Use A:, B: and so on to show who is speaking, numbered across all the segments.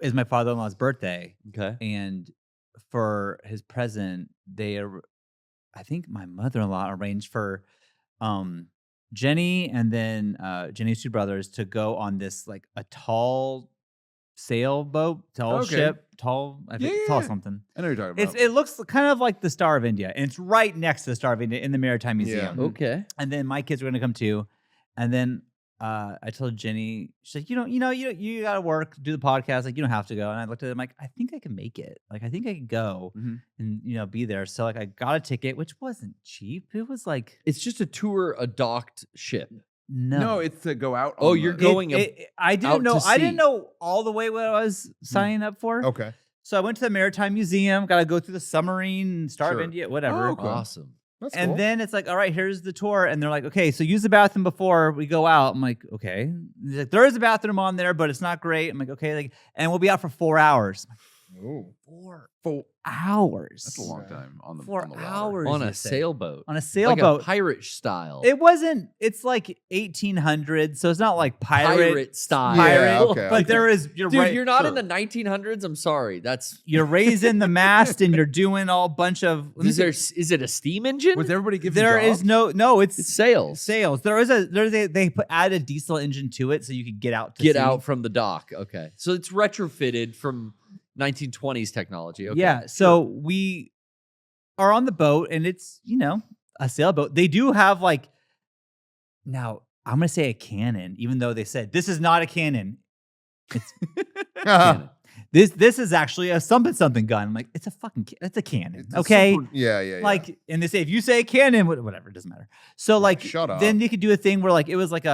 A: is my father-in-law's birthday.
B: Okay.
A: And for his present, I think my mother-in-law arranged for Jenny and then Jenny's two brothers to go on this like a tall sailboat, tall ship, I think tall something.
C: I know what you're talking about.
A: It looks kind of like the Star of India, and it's right next to the Star of India in the Maritime Museum.
C: Yeah.
B: Okay.
A: And then my kids were gonna come too, and then I told Jenny, she's like, you gotta work, do the podcast, like you don't have to go. And I looked at it, I'm like, I think I can make it. Like I think I could go and be there. So like I got a ticket, which wasn't cheap. It was like
B: It's just a tour, a docked ship.
C: No, it's to go out.
B: Oh,
C: on
B: you're
C: the-
B: going.
A: I didn't know.
B: out to
A: I didn't
B: sea.
A: know all the way what I was signing up for.
C: Okay.
A: So I went to the Maritime Museum, got to go through the submarine, Star of
C: Sure.
A: India, whatever.
C: Oh, okay.
B: Awesome.
C: That's
A: And
C: cool.
A: then it's like, all right, here's the tour. And they're like, okay, so use the bathroom before we go out. I'm like, okay. And he's like, there is a bathroom on there, but it's not great. I'm like, okay. Like, and we'll be out for 4 hours. I'm like,
C: Ooh.
A: 4 hours.
C: That's a long time on the
A: 4
C: on the water.
A: hours
B: On
A: you
B: a
A: say.
B: sailboat.
A: On a
B: Like
A: sailboat.
B: a pirate style.
A: It wasn't. It's like 1800s, so it's not like pirate
B: style.
C: Yeah, okay.
A: But there is. You're
B: Dude,
A: right.
B: you're not
C: sure.
B: in the 1900s. I'm sorry. That's.
A: You're raising the mast and you're doing all bunch of.
B: Is it a steam engine?
C: Was everybody giving
A: There is
C: jobs?
A: no. It's
B: It's sails.
A: sales. They add a diesel engine to it so you could get out. To
B: Get
A: sea.
B: out from the dock. Okay, so it's retrofitted from 1920s technology. Okay.
A: Yeah. So we are on the boat and it's a sailboat. They do have like. Now I'm gonna say a cannon, even though they said this is not a cannon. It's
B: Cannon.
A: this is actually a something gun. I'm like, it's a cannon.
C: It's a
A: Okay.
C: super- yeah.
A: Like, and they say, if you say cannon, whatever, it doesn't matter. So like,
C: shut up.
A: then you could do a thing where like, it was like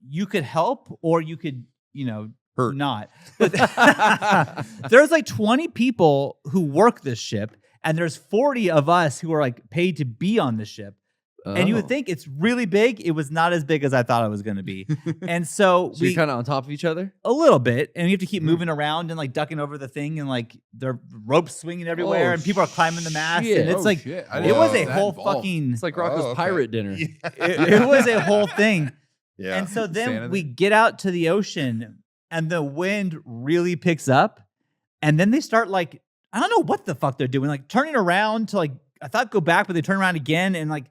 A: you could help or you could,
C: Hurt.
A: not. But there's like 20 people who work this ship and there's 40 of us who are like paid to be on the ship. And you would
B: Oh.
A: think it's really big. It was not as big as I thought it was going to be. And so,
B: So you're kind of on top of each other.
A: a little bit, and you have to keep moving around and like ducking over the thing, and like there are ropes swinging everywhere,
B: Oh,
A: and people are climbing the mast,
B: shit.
A: and it's
C: Oh,
A: like
C: shit. I
A: it
C: didn't
A: was
C: know
A: a
C: that
A: whole
C: involved.
A: fucking.
B: It's like Rocco's
C: Oh, okay.
B: pirate dinner.
A: It was a whole thing,
C: Yeah.
A: and so then
C: Insanity.
A: we get out to the ocean, and the wind really picks up, and then they start like I don't know what the fuck they're doing, like turning around to like I thought go back, but they turn around again, and like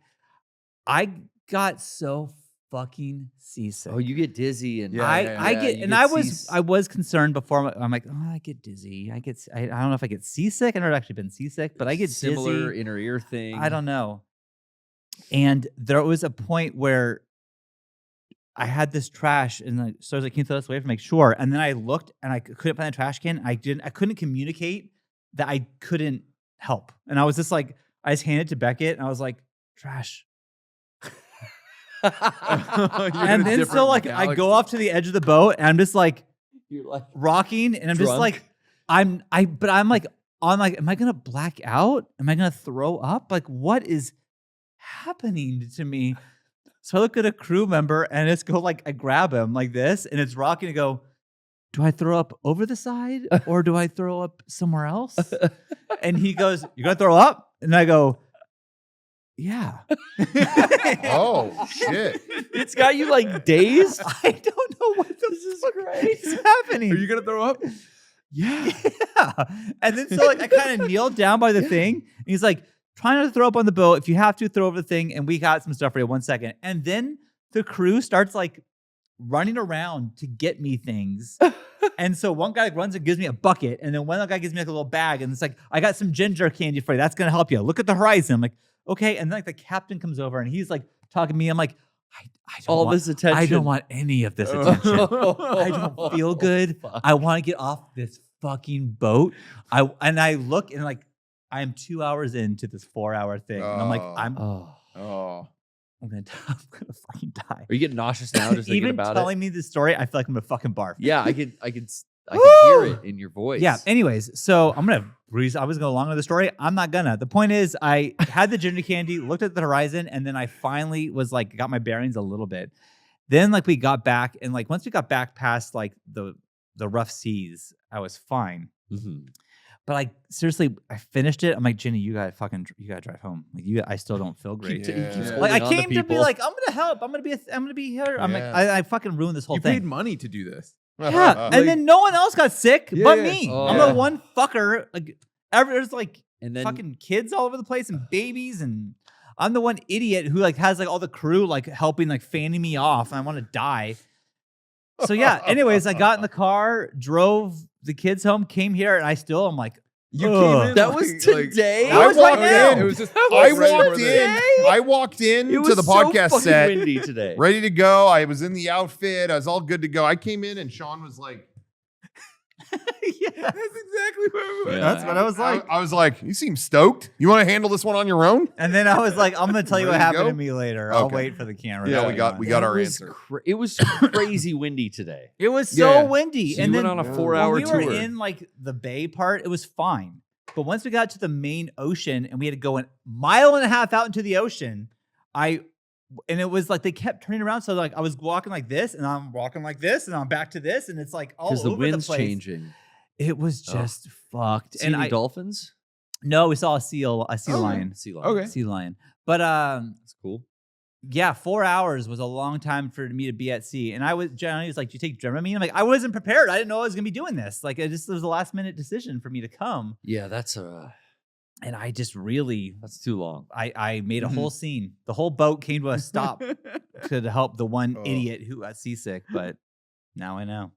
A: I got so fucking seasick.
B: Oh, you get dizzy and
C: Yeah,
A: I get,
B: you
A: and
B: get
A: I was concerned before. I'm like, oh, I get dizzy. I don't know if I get seasick. I've never actually been seasick, but I get
B: similar
A: dizzy.
B: inner ear thing.
A: I don't know. And there was a point where I had this trash, and so I was like, "Can you throw this away?" For make sure. And then I looked, and I couldn't find the trash can. I couldn't communicate that I couldn't help, and I was just like, I just handed it to Beckett, and I was like, "Trash." And then so like I go off to the edge of the boat and I'm just like
B: You're like
A: rocking and I'm just
B: drunk?
A: like I'm like on like am I gonna black out? Am I gonna throw up? Like what is happening to me? So I look at a crew member and it's go like I grab him like this and it's rocking and go, do I throw up over the side or do I throw up somewhere else? And he goes, "You're gonna throw up?" And I go, "Yeah."
C: Oh shit!
B: it's got you like dazed.
A: I don't know what this is happening.
C: Are you gonna throw up?
A: Yeah. And then so like I kind of kneeled down by the thing. And he's like, try not to throw up on the boat. If you have to, throw over the thing. And we got some stuff for you. 1 second. And then the crew starts like running around to get me things. And so one guy runs and gives me a bucket. And then one other guy gives me like a little bag. And it's like, I got some ginger candy for you. That's gonna help you. Look at the horizon. I'm like, okay. And then like the captain comes over and he's like talking to me. I'm like, I don't
B: All
A: want,
B: this attention.
A: I don't want any of this attention. I don't feel good. I want to get off this fucking boat. I look and like I'm 2 hours into this 4-hour thing. And I'm like, I'm
B: Oh.
A: gonna fucking die.
B: Are you getting nauseous now just thinking
A: Even
B: about
A: telling me this story, I feel like I'm gonna fucking barf.
B: Yeah, I can hear it in your voice.
A: Yeah. Anyways, so I'm gonna breeze. I was going along with the story. I'm not gonna. The point is, I had the ginger candy, looked at the horizon, and then I finally was like, got my bearings a little bit. Then like we got back, and like once we got back past like the rough seas, I was fine.
B: Mm-hmm.
A: But like seriously, I finished it. I'm like, Jenny, you gotta drive home. Like I still don't feel great.
C: Yeah.
A: Like I
B: holding on to
A: came to be
B: people.
A: like, I'm gonna help. I'm gonna be here. I'm like,
C: Yeah.
A: I fucking ruined this whole
C: You
A: thing.
C: paid money to do this.
A: Yeah, and then no one else got sick but
D: Yeah.
A: me.
B: Oh.
A: I'm the one fucker. Like, there's like
B: And then
A: fucking kids all over the place and babies, and I'm the one idiot who like has like all the crew like helping like fanning me off, and I want to die. So yeah. Anyways, I got in the car, drove the kids home, came here, and I still am like,
D: You
A: ugh.
D: came in.
B: that was today.
A: That was right now.
D: It was just.
C: I walked in
B: It
C: to
B: was
C: the
B: so
C: podcast
B: fucking
C: set,
B: windy today.
C: ready to go. I was in the outfit. I was all good to go. I came in and Shawn was like,
A: Yeah.
D: That's exactly what it was.
B: Yeah.
A: That's what I was like.
C: I was like, you seem stoked. You want to handle this one on your own?
A: And then I was like, I'm gonna tell you what
C: Ready to
A: happened
C: go?
A: to me later. I'll
C: Okay.
A: wait for the camera.
C: Yeah,
A: to
C: we
A: be
C: got-
A: on.
C: we got
B: That
C: our
B: was
C: answer.
B: it was crazy windy today.
A: It was so
D: Yeah.
A: windy.
B: So
A: and
B: you
A: then
B: went on a
D: Yeah.
B: 4-hour
A: when we
B: tour.
A: were in like the bay part, it was fine. But once we got to the main ocean and we had to go a mile and a half out into the ocean, and it was like they kept turning around. So like I was walking like this, and I'm walking like this, and I'm back to this, and it's like all
B: Because
A: over
B: the wind's
A: place.
B: changing.
A: It was
B: Oh.
A: just fucked.
B: See
A: And
B: any
A: I
B: dolphins?
A: no, we saw a sea
D: Okay.
A: lion,
B: Sea lion.
D: Okay.
A: sea lion. But
B: That's cool.
A: yeah, 4 hours was a long time for me to be at sea. And I was generally was like, "Do you take Dramamine?" I'm like, I wasn't prepared. I didn't know I was gonna be doing this. Like, it was a last minute decision for me to come.
B: Yeah, that's
A: And I just really,
B: too long.
A: I made a
C: Mhm.
A: whole scene. The whole boat came to a stop to help the one
C: Oh.
A: idiot who got seasick. But now I know.